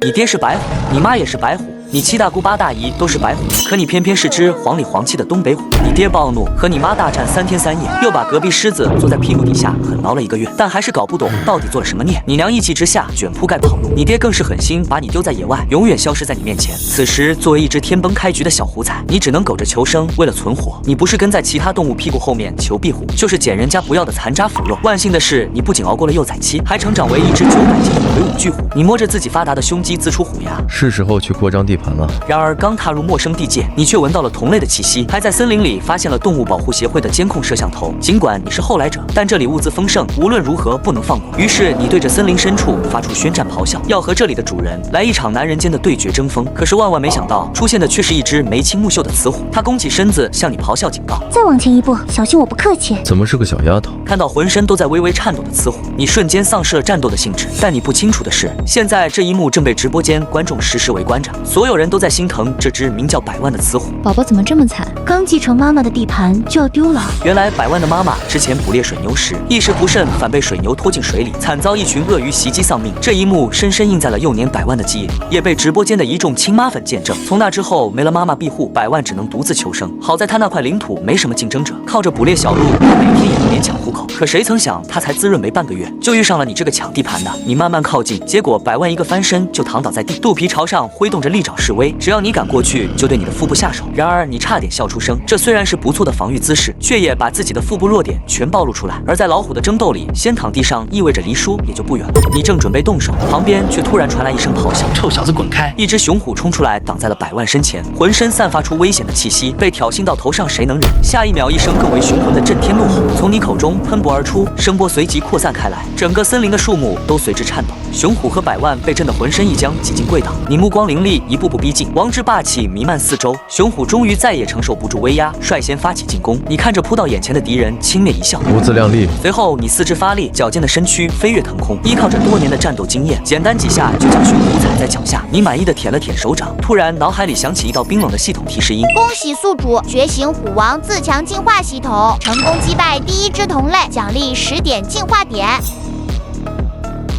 你爹是白虎，你妈也是白虎，你七大姑八大姨都是白虎，可你偏偏是只黄里黄气的东北虎。你爹暴怒，和你妈大战3天3夜，又把隔壁狮子坐在屁股底下狠挠了1个月，但还是搞不懂到底做了什么孽。你娘一气之下卷铺盖跑路，你爹更是狠心把你丢在野外，永远消失在你面前。此时作为一只天崩开局的小虎仔，你只能苟着求生，为了存活，你不是跟在其他动物屁股后面求庇护，就是捡人家不要的残渣腐肉。万幸的是，你不仅熬过了幼崽期，还成长为一只900斤的魁梧巨虎。你摸着自己发达的胸肌自出虎牙，是时候去扩张地盘了。然而刚踏入陌生地界，你却闻到了同类的气息，还在森林里发现了动物保护协会的监控摄像头。尽管你是后来者，但这里物资丰盛，无论如何不能放过。于是你对着森林深处发出宣战咆哮，要和这里的主人来一场男人间的对决争锋。可是万万没想到，出现的却是一只眉清目秀的雌虎，它弓起身子向你咆哮警告：再往前一步，小心我不客气。怎么是个小丫头？看到浑身都在微微颤抖的雌虎，你瞬间丧失了战斗的兴致。但你不清楚的是，现在这一幕正被直播间观众实时围观着，所有人都在心疼这只名叫百万的雌虎。宝宝怎么这么惨？刚继承妈妈的地盘就要丢了。原来百万的妈妈之前捕猎水牛时一时不慎，反被水牛拖进水里，惨遭一群鳄鱼袭击丧命。这一幕深深印在了幼年百万的记忆里，也被直播间的一众亲妈粉见证。从那之后，没了妈妈庇护，百万只能独自求生。好在他那块领土没什么竞争者，靠着捕猎小鹿，他每天也能勉强糊口。可谁曾想，他才滋润没半个月，就遇上了你这个抢地盘的。你慢慢靠近，结果百万一个翻身就躺倒在地，肚皮朝上挥动着利爪示威，只要你敢过去，就对你的腹部下手。然而你差点笑出声，这虽然是不错的防御姿势，却也把自己的腹部弱点全暴露出来。而在老虎的争斗里，先躺地上意味着离输也就不远了。你正准备动手，旁边却突然传来一声咆哮：“臭小子滚开！”一只雄虎冲出来，挡在了百万身前，浑身散发出危险的气息，被挑衅到头上谁能忍？下一秒，一声更为雄浑的震天怒吼从你口中喷薄而出，声波随即扩散开来，整个森林的树木都随之颤抖。雄虎和百万被震得浑身一僵，几近跪倒。你目光凌厉，一步步逼近，王之霸气弥漫四周。雄虎终于再也承受不住威压，率先发起进攻。你看着扑到眼前的敌人，轻蔑一笑，不自量力。随后你四肢发力，矫健的身躯飞跃腾空，依靠着多年的战斗经验，简单几下就将雄虎踩在脚下。你满意的舔了舔手掌，突然脑海里响起一道冰冷的系统提示音：恭喜宿主觉醒虎王自强进化系统，成功击败第1只同类，奖励10点进化点。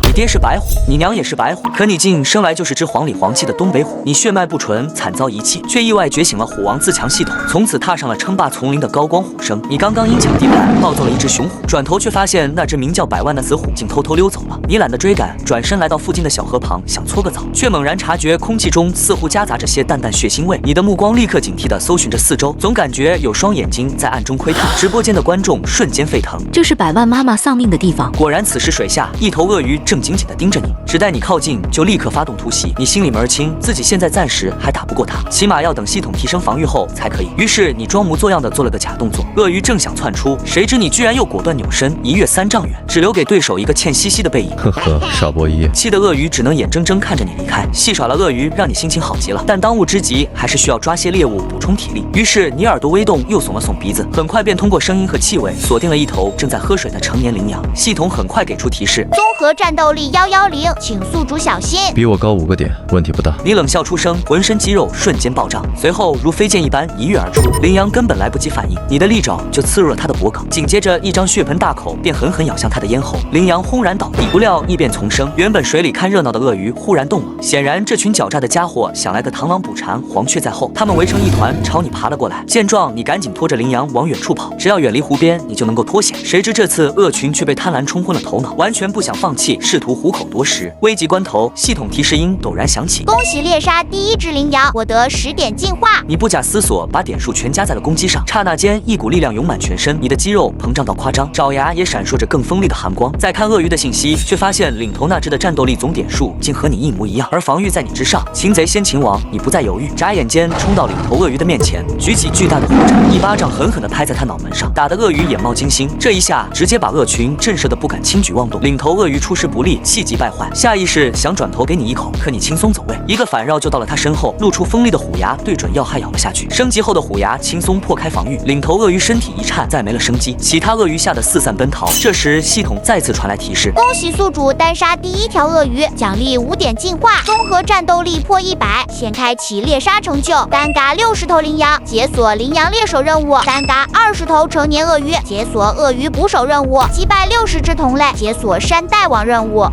你爹是白虎，你娘也是白虎，可你竟生来就是只黄里黄气的东北虎。你血脉不纯，惨遭遗弃，却意外觉醒了虎王自强系统，从此踏上了称霸丛林的高光虎生。你刚刚因抢地盘暴揍了一只雄虎，转头却发现那只名叫百万的雌虎竟偷偷溜走了。你懒得追赶，转身来到附近的小河旁想搓个澡，却猛然察觉空气中似乎夹杂着些淡淡血腥味。你的目光立刻警惕地搜寻着四周，总感觉有双眼睛在暗中窥探。直播间的观众瞬间沸腾，这是百万妈妈丧命的地方。果然，此时水下一头鳄鱼正紧紧地盯着你，只待你靠近就立刻发动突袭。你心里门清，自己现在暂时还打不过它，起码要等系统提升防御后才可以。于是你装模作样的做了个假动作，鳄鱼正想窜出，谁知你居然又果断扭身一跃3丈远，只留给对手一个欠兮兮的背影。呵呵，傻波一，气得鳄鱼只能眼睁睁看着你离开。戏耍了鳄鱼，让你心情好极了，但当务之急还是需要抓些猎物补充体力。于是你耳朵微动，又耸了耸鼻子，很快便通过声音和气味锁定了一头正在喝水的成年羚羊。系统很快给出提示：综合战斗力110，请宿主小心。比我高5个点，问题不大。你冷笑出声，浑身肌肉瞬间暴涨，随后如飞剑一般一跃而出。羚羊根本来不及反应，你的利爪就刺入了它的脖颈，紧接着一张血盆大口便狠狠咬向它的咽喉。羚羊轰然倒地，不料异变丛生，原本水里看热闹的鳄鱼忽然动了。显然这群狡诈的家伙想来个螳螂捕蝉，黄雀在后，他们围成一团朝你爬了过来。见状，你赶紧拖着羚羊往远处跑，只要远离湖边，你就能够脱险。谁知这次鳄群却被贪婪冲昏了头脑，完全不想放弃，试图虎口夺食。危急关头，系统提示音陡然响起：恭喜猎杀第1只羚羊，获得10点进化。你不假思索把点数全加在了攻击上，刹那间一股力量涌满全身，你的肌肉膨胀到夸张，爪牙也闪烁着更锋利的寒光。再看鳄鱼的信息，却发现领头那只的战斗力总点数竟和你一模一样，而防御在你之上。擒贼先擒王，你不再犹豫，眨眼间冲到领头鳄鱼的面前，举起巨大的虎掌，一巴掌狠狠地拍在他脑门上，打得鳄鱼眼冒金星。这一下直接把鳄群震慑得不敢轻举妄动。领头鳄鱼出师不利，气急败坏，下意识想转头给你一口，可你轻松走位，一个反绕就到了他身后，露出锋利的虎牙，对准要害咬了下去。升级后的虎牙轻松破开防御，领头鳄鱼身体一颤，再没了生机。其他鳄鱼吓得四散奔逃。这时系统再次传来提示：恭喜宿主单杀第1条鳄鱼，奖励5点进化，综合战斗力破100，先开启猎杀成就，单嘎60头羚羊，解锁羚羊猎手任务，单嘎20头成年鳄鱼，解锁鳄鱼捕手任务，击败60只同类，解锁山大王任务。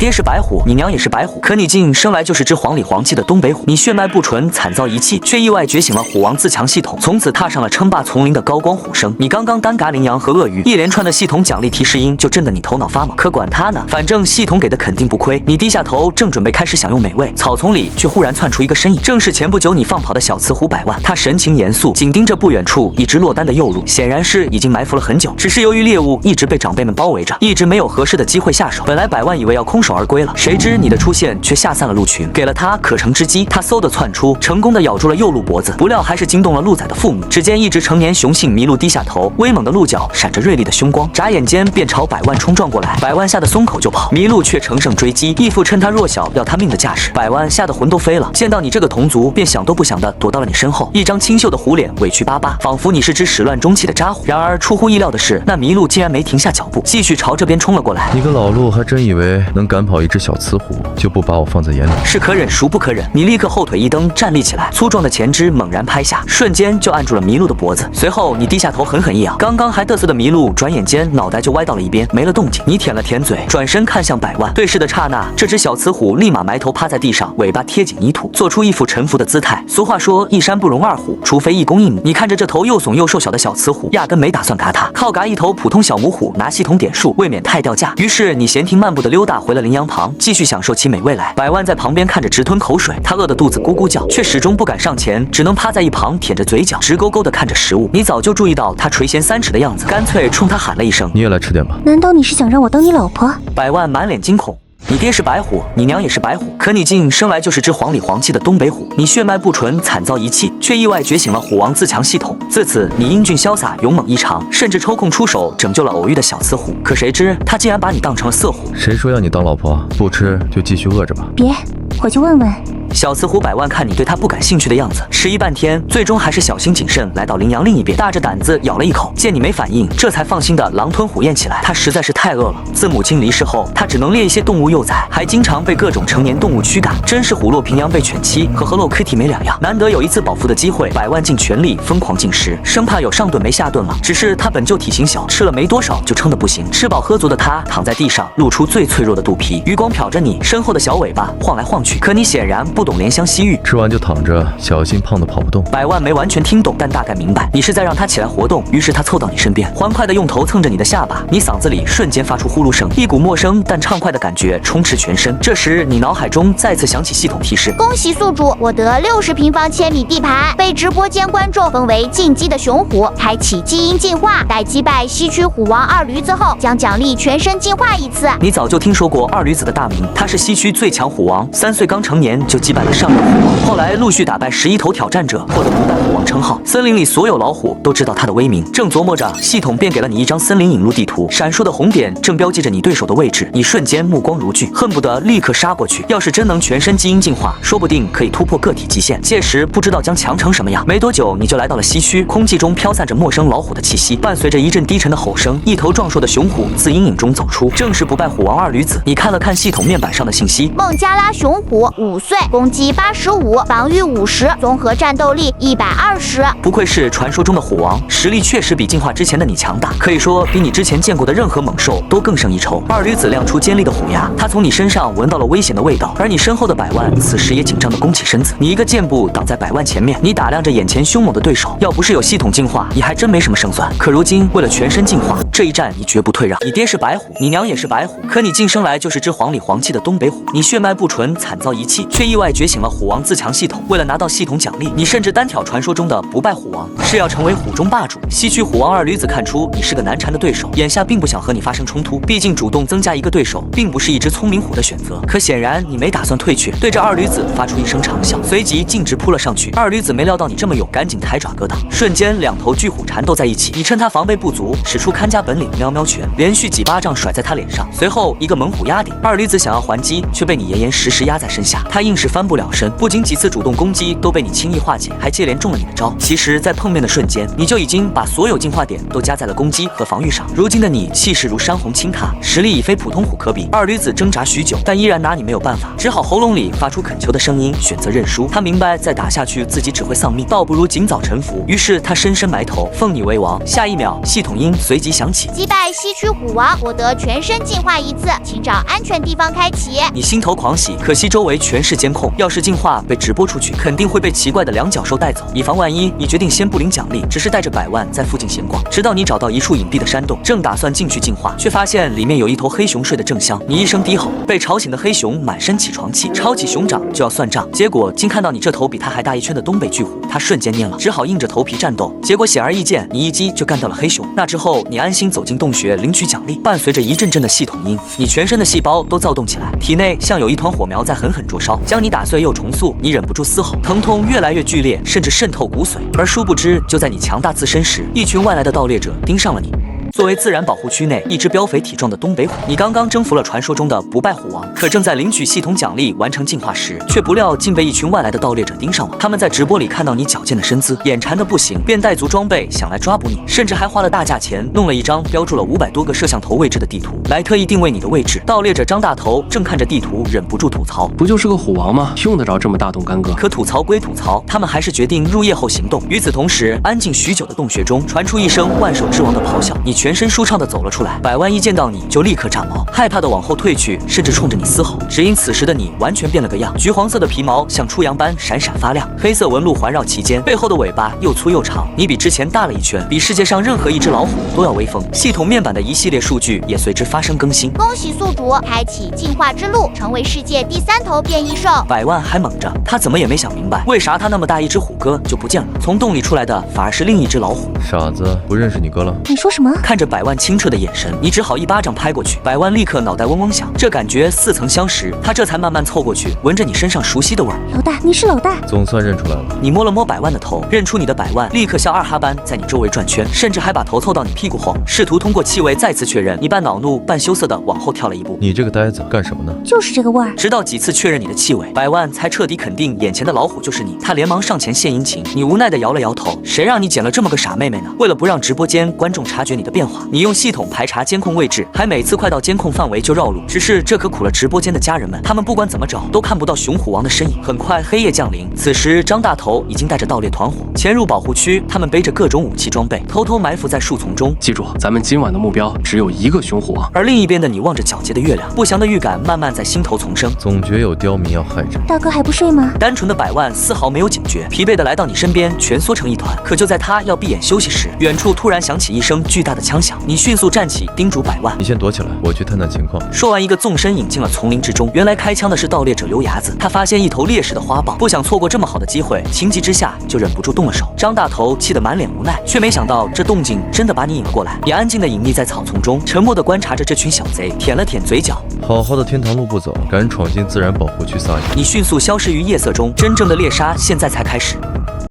爹是白虎，你娘也是白虎，可你竟生来就是只黄里黄气的东北虎。你血脉不纯，惨遭遗弃，却意外觉醒了虎王自强系统，从此踏上了称霸丛林的高光虎生。你刚刚单嘎羚羊和鳄鱼，一连串的系统奖励提示音就震得你头脑发懵。可管他呢，反正系统给的肯定不亏。你低下头，正准备开始享用美味，草丛里却忽然窜出一个身影，正是前不久你放跑的小雌虎百万。他神情严肃，紧盯着不远处一只落单的幼鹿，显然是已经埋伏了很久，只是由于猎物一直被长辈们包围着，一直没有合适的机会下手。本来百万以为要空手而归了，谁知你的出现却吓散了鹿群，给了他可乘之机。他嗖地窜出，成功的咬住了幼鹿脖子，不料还是惊动了鹿崽的父母。只见一只成年雄性麋鹿低下头，威猛的鹿角闪着锐利的凶光，眨眼间便朝百万冲撞过来。百万吓得松口就跑，麋鹿却乘胜追击，一副趁他弱小要他命的架势。百万吓得魂都飞了，见到你这个同族，便想都不想的躲到了你身后，一张清秀的虎脸委屈巴巴，仿佛你是只始乱终弃的渣虎。然而出乎意料的是，那麋鹿竟然没停下脚步，继续朝这边冲了过来。你个老鹿还真以为能赶跑一只小雌虎就不把我放在眼里？是可忍孰不可忍，你立刻后腿一蹬，站立起来，粗壮的前肢猛然拍下，瞬间就按住了麋鹿的脖子。随后你低下头狠狠一咬，刚刚还嘚瑟的麋鹿转眼间脑袋就歪到了一边，没了动静。你舔了舔嘴，转身看向百万，对视的刹那，这只小雌虎立马埋头趴在地上，尾巴贴紧泥土，做出一副臣服的姿态。俗话说一山不容二虎，除非一公一母。你看着这头又怂又瘦小的小雌虎，压根没打算嘎它，靠嘎一头普通小母虎拿系统点数，未免太掉价。于是你闲庭漫步的溜达回了羚羊旁，继续享受起美味来。百万在旁边看着直吞口水，他饿得肚子咕咕叫，却始终不敢上前，只能趴在一旁舔着嘴角，直勾勾的看着食物。你早就注意到他垂涎3尺的样子，干脆冲他喊了一声：“你也来吃点吧。”难道你是想让我当你老婆？百万满脸惊恐。你爹是白虎，你娘也是白虎，可你竟生来就是只黄里黄气的东北虎。你血脉不纯，惨遭遗弃，却意外觉醒了虎王自强系统。自此，你英俊潇洒，勇猛异常，甚至抽空出手拯救了偶遇的小雌虎。可谁知他竟然把你当成了色虎。谁说要你当老婆？不吃就继续饿着吧。别，我去问问。小雌虎百万看你对他不感兴趣的样子，迟疑半天，最终还是小心谨慎来到羚羊另一边，大着胆子咬了一口，见你没反应，这才放心的狼吞虎咽起来。他实在是太饿了，自母亲离世后，他只能猎一些动物幼崽，还经常被各种成年动物驱赶，真是虎落平阳被犬欺，和Hello Kitty没两样。难得有一次饱腹的机会，百万尽全力疯狂进食，生怕有上顿没下顿了。只是他本就体型小，吃了没多少就撑得不行。吃饱喝足的他躺在地上，露出最脆弱的肚皮，余光瞟着你身后的小尾巴晃来晃去，可你显然不懂怜香惜玉，吃完就躺着，小心胖的跑不动。百万没完全听懂，但大概明白你是在让他起来活动，于是他凑到你身边，欢快的用头蹭着你的下巴，你嗓子里瞬间发出呼噜声，一股陌生但畅快的感觉充斥全身。这时你脑海中再次响起系统提示：恭喜宿主获得60平方千米地盘，被直播间观众封为进击的雄虎，开启基因进化，待击败西区虎王二驴子后，将奖励全身进化一次。你早就听说过二驴子的大名，他是西区最强虎王，3岁刚成年就击败了上任虎王，后来陆续打败11头挑战者，获得不败虎王称号。森林里所有老虎都知道他的威名。正琢磨着，系统便给了你一张森林引路地图，闪烁的红点正标记着你对手的位置。你瞬间目光如炬，恨不得立刻杀过去。要是真能全身基因进化，说不定可以突破个体极限，届时不知道将强成什么样。没多久，你就来到了西区，空气中飘散着陌生老虎的气息，伴随着一阵低沉的吼声，一头壮硕的雄虎自阴影中走出，正是不败虎王二驴子。你看了看系统面板上的信息，孟加拉雄虎，5岁，攻击85，防御50，综合战斗力120。不愧是传说中的虎王，实力确实比进化之前的你强大，可以说比你之前见过的任何猛兽都更胜一筹。二驴子亮出尖利的虎牙，他从你身上闻到了危险的味道，而你身后的百万此时也紧张地弓起身子，你一个箭步挡在百万前面，你打量着眼前凶猛的对手，要不是有系统进化，你还真没什么胜算。可如今为了全身进化，这一战你绝不退让。你爹是白虎，你娘也是白虎，可你竟生来就是只黄里黄气的东北虎。你血脉不纯，惨遭遗弃，却意外觉醒了虎王自强系统。为了拿到系统奖励，你甚至单挑传说中的不败虎王，是要成为虎中霸主。西区虎王二驴子看出你是个难缠的对手，眼下并不想和你发生冲突，毕竟主动增加一个对手，并不是一只聪明虎的选择。可显然你没打算退却，对着二驴子发出一声长啸，随即径直扑了上去。二驴子没料到你这么勇，赶紧抬爪格挡，瞬间2头巨虎缠斗在一起。你趁他防备不足，使出看家本领喵喵拳，连续几巴掌甩在他脸上，随后一个猛虎压顶。二驴子想要还击，却被你严严实实压在身下，他硬是翻不了身，不仅几次主动攻击都被你轻易化解，还接连中了你的招。其实，在碰面的瞬间，你就已经把所有进化点都加在了攻击和防御上。如今的你气势如山洪倾塌，实力已非普通虎可比。二驴子挣扎许久，但依然拿你没有办法，只好喉咙里发出恳求的声音，选择认输。他明白再打下去自己只会丧命，倒不如尽早臣服。于是他深深埋头，奉你为王。下一秒，系统音随即响起，击败西区虎王，获得全身进化一次，请找安全地方开启。你心头狂喜，可惜周围全是监控，要是进化被直播出去，肯定会被奇怪的两脚兽带走。以防万一，你决定先不领奖励，只是带着100万在附近闲逛，直到你找到一处隐蔽的山洞，正打算进去进化，却发现里面有一头黑熊睡得正香。你一声低吼，被吵醒的黑熊满身起床气，抄起熊掌就要算账，结果竟看到你这头比他还大一圈的东北巨虎，他瞬间蔫了，只好硬着头皮战斗。结果显而易见，你一击就干掉了黑熊。那之后，你安心走进洞穴领取奖励，伴随着一阵阵的系统音，你全身的细胞都躁动起来，体内像有一团火苗在狠狠灼烧，将你打碎又重塑。你忍不住嘶吼，疼痛越来越剧烈，甚至渗透骨髓。而殊不知，就在你强大自身时，一群外来的盗猎者盯上了你。作为自然保护区内一只膘肥体壮的东北虎，你刚刚征服了传说中的不败虎王，可正在领取系统奖励完成进化时，却不料竟被一群外来的盗猎者盯上了。他们在直播里看到你矫健的身姿，眼馋的不行，便带足装备想来抓捕你，甚至还花了大价钱弄了一张标注了500多个摄像头位置的地图，来特意定位你的位置。盗猎者张大头正看着地图，忍不住吐槽：不就是个虎王吗？用得着这么大动干戈？可吐槽归吐槽，他们还是决定入夜后行动。与此同时，安静许久的洞穴中传出一声万兽之王的咆哮，你全身舒畅地走了出来。100万一见到你就立刻炸毛，害怕的往后退去，甚至冲着你嘶吼。只因此时的你完全变了个样，橘黄色的皮毛像出阳般闪闪发亮，黑色纹路环绕其间，背后的尾巴又粗又长，你比之前大了一圈，比世界上任何一只老虎都要威风。系统面板的一系列数据也随之发生更新。恭喜宿主开启进化之路，成为世界第3头变异兽。100万还猛着，他怎么也没想明白，为啥他那么大一只虎哥就不见了，从洞里出来的反而是另一只老虎。傻子，不认识你哥了？你说什么？看着100万清澈的眼神，你只好一巴掌拍过去。100万立刻脑袋嗡嗡响，这感觉似曾相识。他这才慢慢凑过去，闻着你身上熟悉的味儿。老大，你是老大。总算认出来了。你摸了摸100万的头，认出你的100万，立刻像二哈般在你周围转圈，甚至还把头凑到你屁股后，试图通过气味再次确认。你半恼怒半羞涩的往后跳了一步。你这个呆子干什么呢？就是这个味儿。直到几次确认你的气味，100万才彻底肯定眼前的老虎就是你。他连忙上前献殷勤，你无奈的摇了摇头。谁让你捡了这么个傻妹妹呢？为了不让直播间观众察觉你的变化，你用系统排查监控位置，还每次快到监控范围就绕路。只是这可苦了直播间的家人们，他们不管怎么找都看不到熊虎王的身影。很快黑夜降临，此时张大头已经带着盗猎团伙潜入保护区，他们背着各种武器装备，偷偷埋伏在树丛中。记住，咱们今晚的目标只有一个熊虎王。而另一边的你望着皎洁的月亮，不祥的预感慢慢在心头丛生，总觉有刁民要害着。大哥还不睡吗？单纯的100万丝毫没有警觉，疲惫的来到你身边，蜷缩成一团。可就在他要闭眼休息时，远处突然响起一声巨大的枪响，你迅速站起，叮嘱100万：你先躲起来，我去探探情况。说完，一个纵身引进了丛林之中。原来开枪的是盗猎者刘牙子，他发现一头猎食的花豹，不想错过这么好的机会，情急之下就忍不住动了手。张大头气得满脸无奈，却没想到这动静真的把你引了过来。你安静的隐匿在草丛中，沉默的观察着这群小贼，舔了舔嘴角。好好的天堂路不走，敢闯进自然保护区撒野。你迅速消失于夜色中，真正的猎杀现在才开始。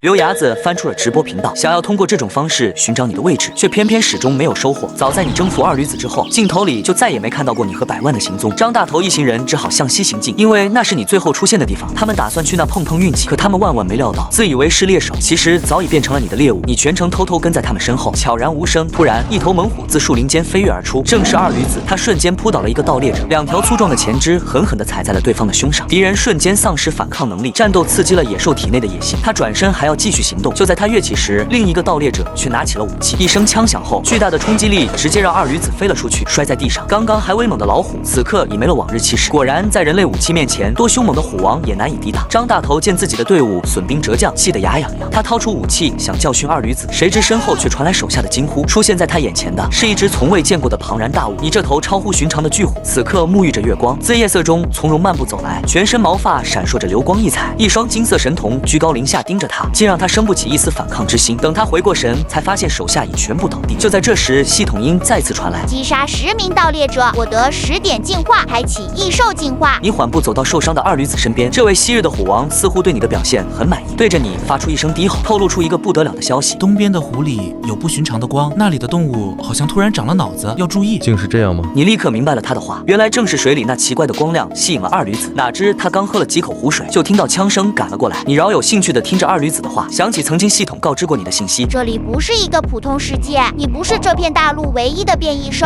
刘牙子翻出了直播频道，想要通过这种方式寻找你的位置，却偏偏始终没有收获。早在你征服二驴子之后，镜头里就再也没看到过你和100万的行踪。张大头一行人只好向西行进，因为那是你最后出现的地方。他们打算去那碰碰运气，可他们万万没料到，自以为是猎手，其实早已变成了你的猎物。你全程偷偷跟在他们身后，悄然无声。突然，一头猛虎自树林间飞跃而出，正是二驴子。他瞬间扑倒了一个盗猎者，两条粗壮的前肢狠狠地踩在了对方的胸上，敌人瞬间丧失反抗能力。战斗刺激了野兽体内的野性，他转身还要继续行动。就在他跃起时，另一个盗猎者却拿起了武器。一声枪响后，巨大的冲击力直接让二驴子飞了出去，摔在地上。刚刚还威猛的老虎，此刻已没了往日气势。果然，在人类武器面前，多凶猛的虎王也难以抵挡。张大头见自己的队伍损兵折将，气得牙痒痒。他掏出武器想教训二驴子，谁知身后却传来手下的惊呼。出现在他眼前的是一只从未见过的庞然大物。你这头超乎寻常的巨虎，此刻沐浴着月光，自夜色中从容漫步走来，全身毛发闪烁着流光溢彩，一双金色神瞳居高临下盯着他。竟让他生不起一丝反抗之心。等他回过神，才发现手下已全部倒地。就在这时，系统音再次传来：击杀10名盗猎者，获得10点进化，开启异兽进化。你缓步走到受伤的二驴子身边，这位昔日的虎王似乎对你的表现很满意，对着你发出一声低吼，透露出一个不得了的消息：东边的湖里有不寻常的光，那里的动物好像突然长了脑子，要注意。竟是这样吗？你立刻明白了他的话，原来正是水里那奇怪的光亮吸引了二驴子。哪知他刚喝了几口湖水，就听到枪声赶了过来。你饶有兴趣地听着二驴子的话，想起曾经系统告知过你的信息，这里不是一个普通世界，你不是这片大陆唯一的变异兽。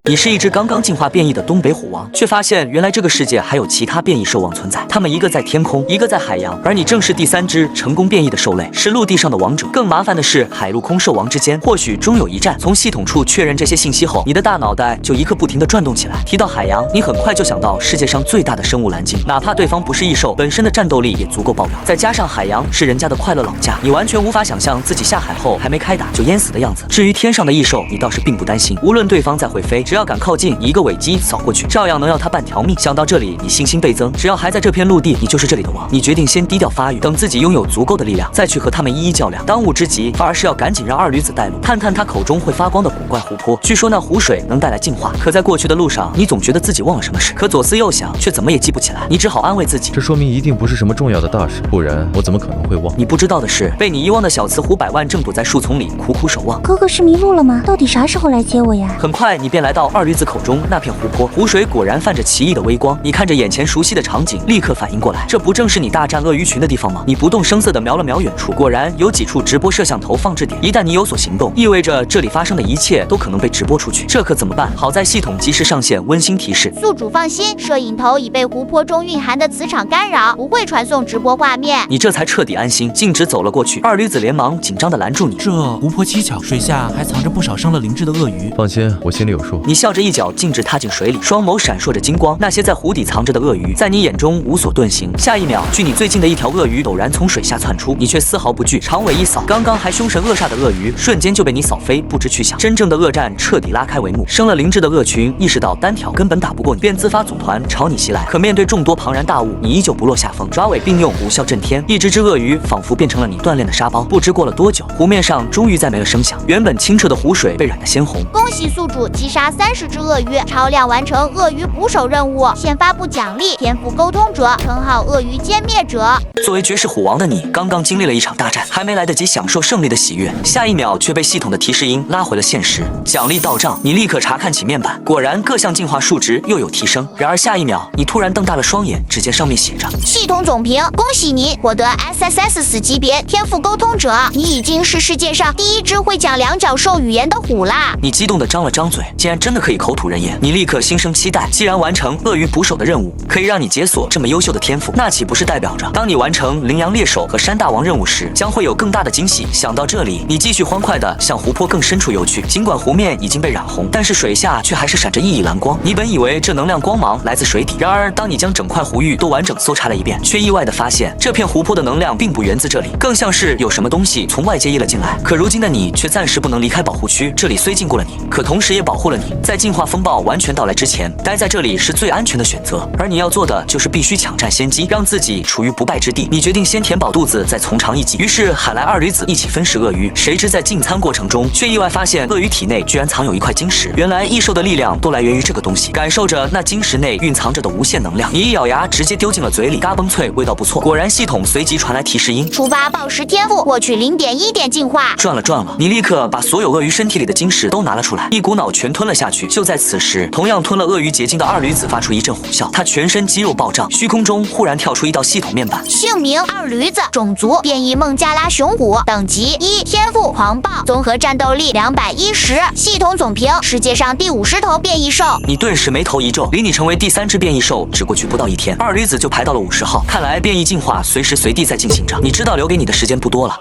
你是一只刚刚进化变异的东北虎王，却发现原来这个世界还有其他变异兽王存在，它们一个在天空，一个在海洋，而你正是第3只成功变异的兽类，是陆地上的王者。更麻烦的是，海陆空兽王之间或许终有一战。从系统处确认这些信息后，你的大脑袋就一刻不停地转动起来。提到海洋，你很快就想到世界上最大的生物蓝鲸，哪怕对方不是异兽，本身的战斗力也足够爆表。再加上海洋是人家的快乐老家，你完全无法想象自己下海后还没开打就淹死的样子。至于天上的异兽，你倒是并不担心，无论对方再会飞，只要敢靠近，一个尾击扫过去，照样能要他半条命。想到这里，你信心倍增，只要还在这片陆地，你就是这里的王。你决定先低调发育，等自己拥有足够的力量，再去和他们一一较量。当务之急，反而是要赶紧让二驴子带路，探探他口中会发光的古怪湖泊。据说那湖水能带来净化，可在过去的路上，你总觉得自己忘了什么事，可左思右想，却怎么也记不起来。你只好安慰自己，这说明一定不是什么重要的大事，不然我怎么可能会忘？你不知道的是，被你遗忘的小雌虎百万正躲在树丛里苦苦守望。哥哥是迷路了吗？到底啥时候来接我呀？很快，你便来到二驴子口中那片湖泊，湖水果然泛着奇异的微光。你看着眼前熟悉的场景，立刻反应过来，这不正是你大战鳄鱼群的地方吗？你不动声色地瞄了瞄远处，果然有几处直播摄像头放置点。一旦你有所行动，意味着这里发生的一切都可能被直播出去，这可怎么办？好在系统及时上线温馨提示：宿主放心，摄影头已被湖泊中蕴含的磁场干扰，不会传送直播画面。你这才彻底安心，径直走了过去。二驴子连忙紧张地拦住你：这湖泊蹊跷，水下还藏着不少伤了灵智的鳄鱼。放心，我心里有数。你笑着一脚径直踏进水里，双眸闪烁着金光。那些在湖底藏着的鳄鱼，在你眼中无所遁形。下一秒，距你最近的一条鳄鱼陡然从水下窜出，你却丝毫不惧，长尾一扫，刚刚还凶神恶煞的鳄鱼瞬间就被你扫飞，不知去向。真正的恶战彻底拉开帷幕。生了灵智的鳄群意识到单挑根本打不过你，便自发组团朝你袭来。可面对众多庞然大物，你依旧不落下风，爪尾并用，无效震天。一只只鳄鱼仿佛变成了你锻炼的沙包。不知过了多久，湖面上终于再没了声响，原本清澈的湖水被染得鲜红。恭喜宿主击杀30只鳄鱼，超量完成鳄鱼捕手任务，现发布奖励：天赋沟通者，称号鳄鱼歼灭者。作为绝世虎王的你，刚刚经历了一场大战，还没来得及享受胜利的喜悦，下一秒却被系统的提示音拉回了现实。奖励到账，你立刻查看起面板，果然各项进化数值又有提升。然而下一秒，你突然瞪大了双眼，只见上面写着：系统总评，恭喜你获得 SSS 死级别天赋沟通者，你已经是世界上第1只会讲两脚兽语言的虎啦！你激动地张了张嘴，竟然真的可以口吐人言。你立刻心生期待，既然完成鳄鱼捕手的任务，可以让你解锁这么优秀的天赋，那岂不是代表着当你完成羚羊猎手和山大王任务时，将会有更大的惊喜？想到这里，你继续欢快地向湖泊更深处游去。尽管湖面已经被染红，但是水下却还是闪着熠熠蓝光。你本以为这能量光芒来自水底，然而当你将整块湖域都完整搜查了一遍，却意外地发现这片湖泊的能量并不源自这里，更像是有什么东西从外界溢了进来。可如今的你却暂时不能离开保护区，这里虽禁锢了你，可同时也保护了你。在进化风暴完全到来之前，待在这里是最安全的选择，而你要做的就是必须抢占先机，让自己处于不败之地。你决定先填饱肚子，再从长计议，于是喊来二驴子一起分食鳄鱼。谁知在进餐过程中，却意外发现鳄鱼体内居然藏有一块晶石。原来异兽的力量都来源于这个东西。感受着那晶石内蕴藏着的无限能量，你一咬牙直接丢进了嘴里，嘎嘣脆，味道不错。果然，系统随即传来提示音：触发暴食天赋，获取0.1点进化。赚了赚了！你立刻把所有鳄鱼身体里的晶石都拿了出来，一股脑全吞了下去。就在此时，同样吞了鳄鱼结晶的二驴子发出一阵虎啸，他全身肌肉暴胀，虚空中忽然跳出一道系统面板：姓名二驴子，种族变异孟加拉熊虎，等级1，天赋狂暴，综合战斗力210，系统总评世界上第50头变异兽。你顿时眉头一皱，离你成为第3只变异兽只过去不到1天，二驴子就排到了50号。看来变异进化随时随地在进行着，你知道留给你的时间不多了。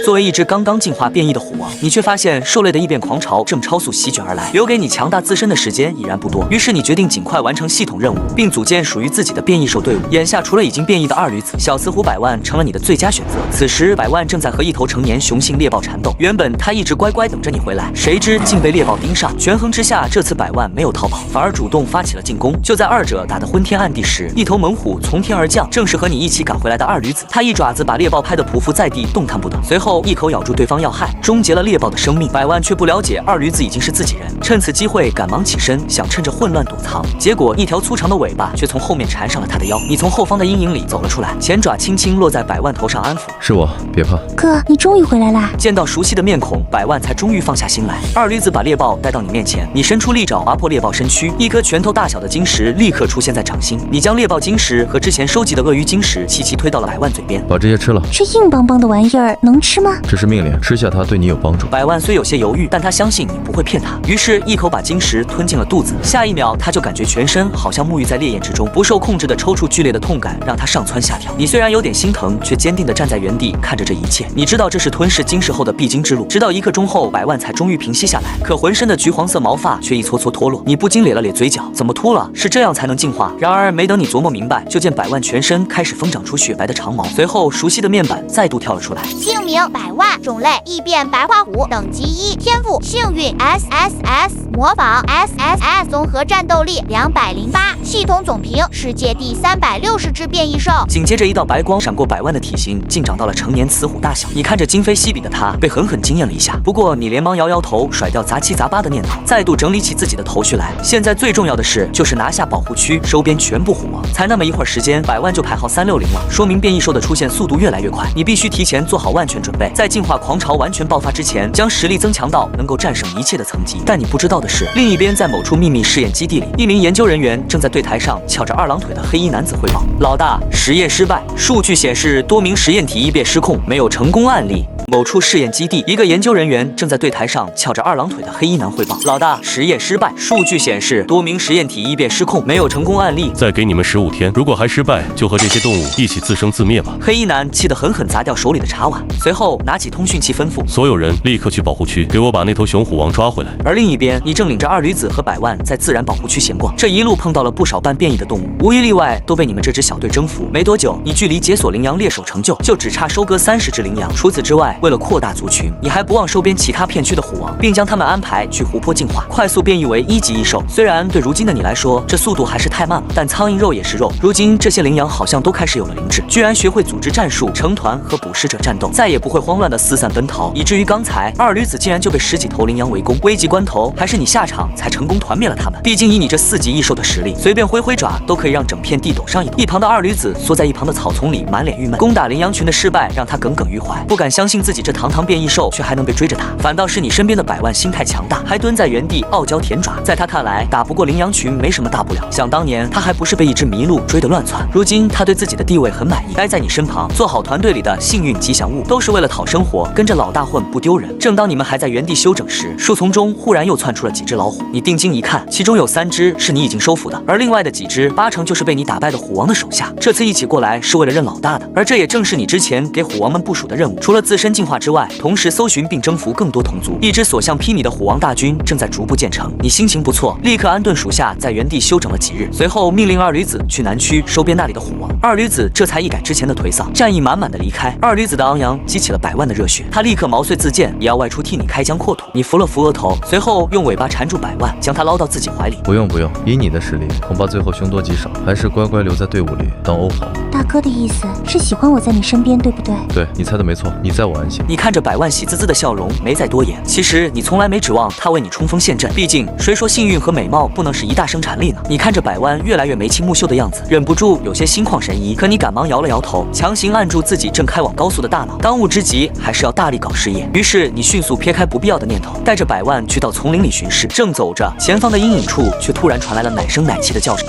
作为一只刚刚进化变异的虎王，你却发现兽类的异变狂潮正超速席卷而来，留给你强大自身的时间已然不多。于是你决定尽快完成系统任务，并组建属于自己的变异兽队伍。眼下除了已经变异的二驴子，小雌虎百万成了你的最佳选择。此时百万正在和一头成年雄性猎豹缠斗，原本他一直乖乖等着你回来，谁知竟被猎豹盯上。权衡之下，这次百万没有逃跑，反而主动发起了进攻。就在二者打得昏天暗地时，一头猛虎从天而降，正是和你一起赶回来的二驴子。他一爪子把猎豹拍得匍匐在地，动弹不得，随后一口咬住对方要害，终结了猎豹的生命。百万却不了解二驴子已经是自己人，趁此机会赶忙起身，想趁着混乱躲藏，结果一条粗长的尾巴却从后面缠上了他的腰。你从后方的阴影里走了出来，前爪轻轻落在百万头上安抚：“是我，别怕。”哥，你终于回来啦！见到熟悉的面孔，百万才终于放下心来。二驴子把猎豹带到你面前，你伸出利爪划破猎豹身躯，一颗拳头大小的晶石立刻出现在掌心。你将猎豹晶石和之前收集的鳄鱼晶石齐齐推到了百万嘴边，把这些吃了。这硬邦邦的玩意儿能吃吗？这是命令，吃下它对你有帮助。百万虽有些犹豫，但他相信你不会骗他，于是一口把晶石吞进了肚子。下一秒，他就感觉全身好像沐浴在烈焰之中，不受控制的抽搐剧烈的痛感让他上蹿下跳。你虽然有点心疼，却坚定地站在原地看着这一切。你知道这是吞噬晶石后的必经之路。直到1刻钟后，百万才终于平息下来，可浑身的橘黄色毛发却一撮撮脱落。你不禁咧了咧嘴角，怎么秃了？是这样才能进化？然而没等你琢磨明白，就见百万全身开始疯长出雪白的长毛，随后熟悉的面板再度跳了出来。姓名百万，种类异变白花虎，等级1，天赋幸运 SSS， 模仿 SSS， 综合战斗力208，系统总评世界第360只变异兽。紧接着一道白光闪过，百万的体型竟长到了成年雌虎大小。你看着今非昔比的他，被狠狠惊艳了一下。不过你连忙摇摇头，甩掉杂七杂八的念头，再度整理起自己的头绪来。现在最重要的事就是拿下保护区，收编全部虎王。才那么一会儿时间，百万就排号360了，说明变异兽的出现速度越来越快。你必须提前做好万全准备，在进化狂潮完全爆发之前，将实力增强到能够战胜一切的层级。但你不知道的是，另一边在某处秘密试验基地里，一名研究人员正在对台上翘着2郎腿的黑衣男子汇报：“老大，实验失败，数据显示多名实验体异变失控，没有成功案例。”某处试验基地，一个研究人员正在对台上翘着2郎腿的黑衣男汇报：“老大，实验失败，数据显示多名实验体异变失控，没有成功案例。再给你们15天，如果还失败，就和这些动物一起自生自灭吧。”黑衣男气得狠狠砸掉手里的茶碗，随后拿起通讯器吩咐所有人立刻去保护区，给我把那头雄虎王抓回来。而另一边，你正领着二驴子和百万在自然保护区闲逛，这一路碰到了不少半变异的动物，无一例外都被你们这支小队征服。没多久，你距离解锁羚羊猎手成就就只差收割30只羚羊。除此之外，为了扩大族群，你还不忘收编其他片区的虎王，并将他们安排去湖泊进化，快速变异为1级异兽。虽然对如今的你来说，这速度还是太慢了，但苍蝇肉也是肉。如今这些羚羊好像都开始有了灵智，居然学会组织战术，成团和捕食者战斗，再也不会慌乱的四散奔逃，以至于刚才二驴子竟然就被10几头羚羊围攻。危急关头，还是你下场才成功团灭了他们。毕竟以你这4级异兽的实力，随便挥挥爪都可以让整片地抖上一抖。一旁的二驴子缩在一旁的草丛里，满脸郁闷。攻打羚羊群的失败让他耿耿于怀，不敢相信自己这堂堂变异兽却还能被追着打。反倒是你身边的百万心态强大，还蹲在原地傲娇舔爪。在他看来，打不过羚羊群没什么大不了。想当年他还不是被一只麋鹿追得乱窜，如今他对自己的地位很满意，待在你身旁，做好团队里的幸运吉祥物，都是为了讨生活，跟着老大混不丢人。正当你们还在原地休整时，树丛中忽然又窜出了几只老虎。你定睛一看，其中有3只是你已经收服的，而另外的几只8成就是被你打败的虎王的手下。这次一起过来是为了认老大的，而这也正是你之前给虎王们部署的任务。除了自身进化之外，同时搜寻并征服更多同族。一支所向披靡的虎王大军正在逐步建成。你心情不错，立刻安顿属下在原地休整了几日，随后命令二驴子去南区收编那里的虎王。二驴子这才一改之前的颓丧，战意满满的离开。二驴子的昂扬激起了百万的热血，他立刻毛遂自荐，也要外出替你开疆扩土。你扶了扶额头，随后用尾巴缠住百万，将他捞到自己怀里。不用，以你的实力，恐怕最后凶多吉少，还是乖乖留在队伍里当欧豪。大哥的意思是喜欢我在你身边，对不对？对，你猜的没错，你在我安心。你看着百万喜滋滋的笑容，没再多言。其实你从来没指望他为你冲锋陷阵，毕竟谁说幸运和美貌不能是一大生产力呢？你看着百万越来越眉清目秀的样子，忍不住有些心旷神怡。可你赶忙摇了摇头，强行按住自己正开往高速的大脑。当务之急还是要大力搞事业。于是你迅速撇开不必要的念头，带着百万去到丛林里巡视。正走着，前方的阴影处却突然传来了奶声奶气的叫声。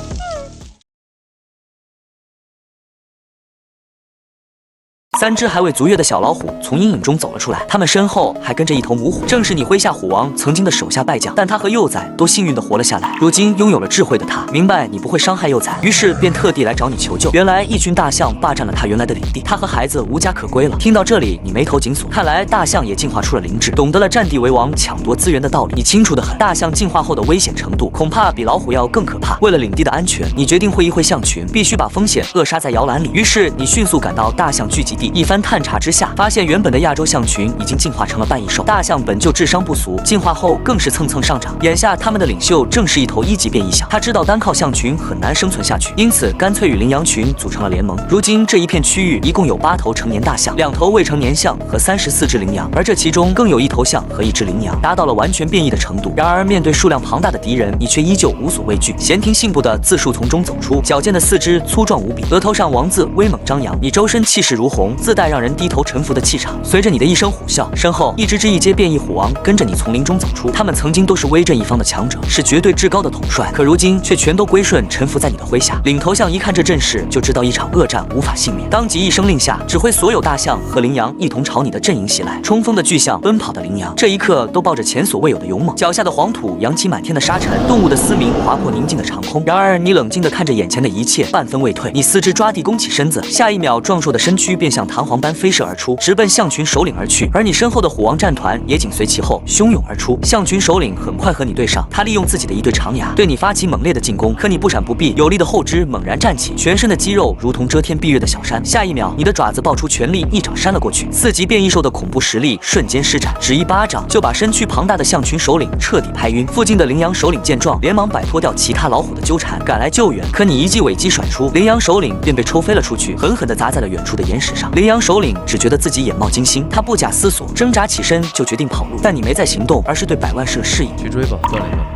3只还未足月的小老虎从阴影中走了出来，它们身后还跟着一头母虎，正是你麾下虎王曾经的手下败将。但他和幼崽都幸运地活了下来。如今拥有了智慧的他，明白你不会伤害幼崽，于是便特地来找你求救。原来一群大象霸占了他原来的领地，他和孩子无家可归了。听到这里，你眉头紧锁，看来大象也进化出了灵智，懂得了占地为王、抢夺资源的道理。你清楚得很，大象进化后的危险程度恐怕比老虎要更可怕。为了领地的安全，你决定会一会象群，必须把风险扼杀在摇篮里。于是你迅速赶到大象聚集地，一番探查之下，发现原本的亚洲象群已经进化成了半异兽。大象本就智商不俗，进化后更是蹭蹭上涨。眼下他们的领袖正是一头1级变异象，他知道单靠象群很难生存下去，因此干脆与羚羊群组成了联盟。如今这一片区域一共有8头成年大象、2头未成年象和34只羚羊，而这其中更有1头象和1只羚羊，达到了完全变异的程度。然而面对数量庞大的敌人，你却依旧无所畏惧，闲庭信步地自树丛中走出，矫健的四肢粗壮无比，额头上王字威猛张扬，你周身气势如虹，自带让人低头臣服的气场。随着你的一声虎啸，身后一只一阶变异虎王跟着你从林中走出，他们曾经都是威震一方的强者，是绝对至高的统帅，可如今却全都归顺臣服在你的麾下。领头象一看这阵势，就知道一场恶战无法幸免，当即一声令下，指挥所有大象和羚羊一同朝你的阵营袭来。冲锋的巨象，奔跑的羚羊，这一刻都抱着前所未有的勇猛，脚下的黄土扬起满天的沙尘，动物的嘶鸣划破宁静的长空。然而你冷静地看着眼前的一切，半分未退，你四肢抓地弓起身子，下一秒壮硕的身躯便像弹簧般飞射而出，直奔象群首领而去。而你身后的虎王战团也紧随其后，汹涌而出。象群首领很快和你对上，他利用自己的一对长牙对你发起猛烈的进攻，可你不闪不避，有力的后肢猛然站起，全身的肌肉如同遮天蔽日的小山。下一秒，你的爪子爆出全力，一掌扇了过去，4级变异兽的恐怖实力瞬间施展，只一巴掌就把身躯庞大的象群首领彻底拍晕。附近的羚羊首领见状，连忙摆脱掉其他老虎的纠缠，赶来救援。可你一记尾击甩出，羚羊首领便被抽飞了出去，狠狠地砸在了远处的岩石上。羚羊首领只觉得自己眼冒金星，他不假思索，挣扎起身就决定跑路，但你没再行动，而是对百万示了示意，去追吧，锻炼锻炼。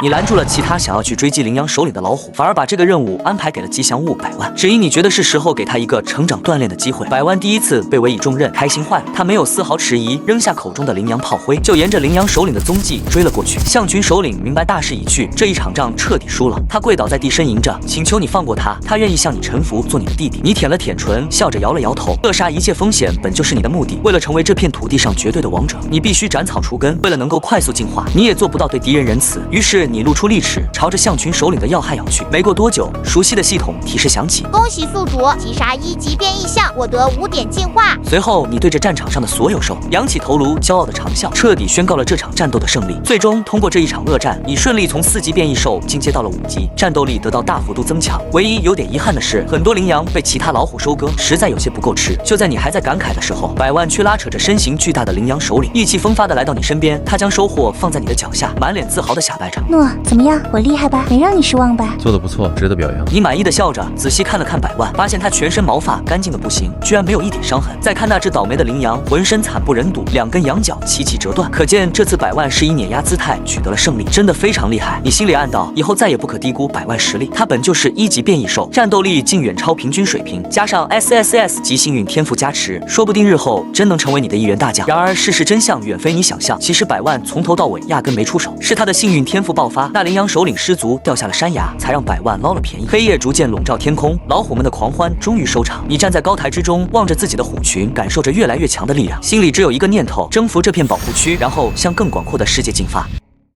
你拦住了其他想要去追击羚羊首领的老虎，反而把这个任务安排给了吉祥物百万，只因你觉得是时候给他一个成长锻炼的机会。百万第一次被委以重任，开心坏了，他没有丝毫迟疑，扔下口中的羚羊炮灰，就沿着羚羊首领的踪迹追了过去。象群首领明白大势已去，这一场仗彻底输了，他跪倒在地呻吟着，请求你放过他，他愿意向你臣服，做你的弟弟。你舔了舔唇，笑着摇了摇头，扼杀一切风险本就是你的目的，为了成为这片土地上绝对的王者，你必须斩草除根，为了能够快速进化，你也做不到对敌人仁慈，于是你露出利齿，朝着象群首领的要害咬去。没过多久，熟悉的系统提示响起，恭喜宿主击杀1级变异象，获得5点进化。随后你对着战场上的所有兽扬起头颅，骄傲的长啸，彻底宣告了这场战斗的胜利。最终通过这一场恶战，你顺利从4级变异兽进阶到了5级，战斗力得到大幅度增强。唯一有点遗憾的是，很多羚羊被其他老虎收割，实在有些不够吃。就在你还在感慨的时候，百万却拉扯着身形巨大的羚羊首领，意气风发的来到你身边，他将收获放在你的脚下，满脸自豪的哑拜着。诺，怎么样？我厉害吧？没让你失望吧？做得不错，值得表扬。你满意的笑着，仔细看了看百万，发现他全身毛发干净的不行，居然没有一点伤痕。再看那只倒霉的羚羊，浑身惨不忍睹，2根羊角齐齐折断，可见这次百万是以碾压姿态取得了胜利，真的非常厉害。你心里暗道，以后再也不可低估百万实力，他本就是1级变异兽，战斗力竟远超平均水平，加上 SSS 级幸运天赋加持，说不定日后真能成为你的一员大将。然而事实真相远非你想象，其实百万从头到尾压根没出手，是他的幸运天赋爆发，那羚羊首领失足掉下了山崖，才让百万捞了便宜。黑夜逐渐笼罩天空，老虎们的狂欢终于收场。你站在高台之中，望着自己的虎群，感受着越来越强的力量，心里只有一个念头：征服这片保护区，然后向更广阔的世界进发。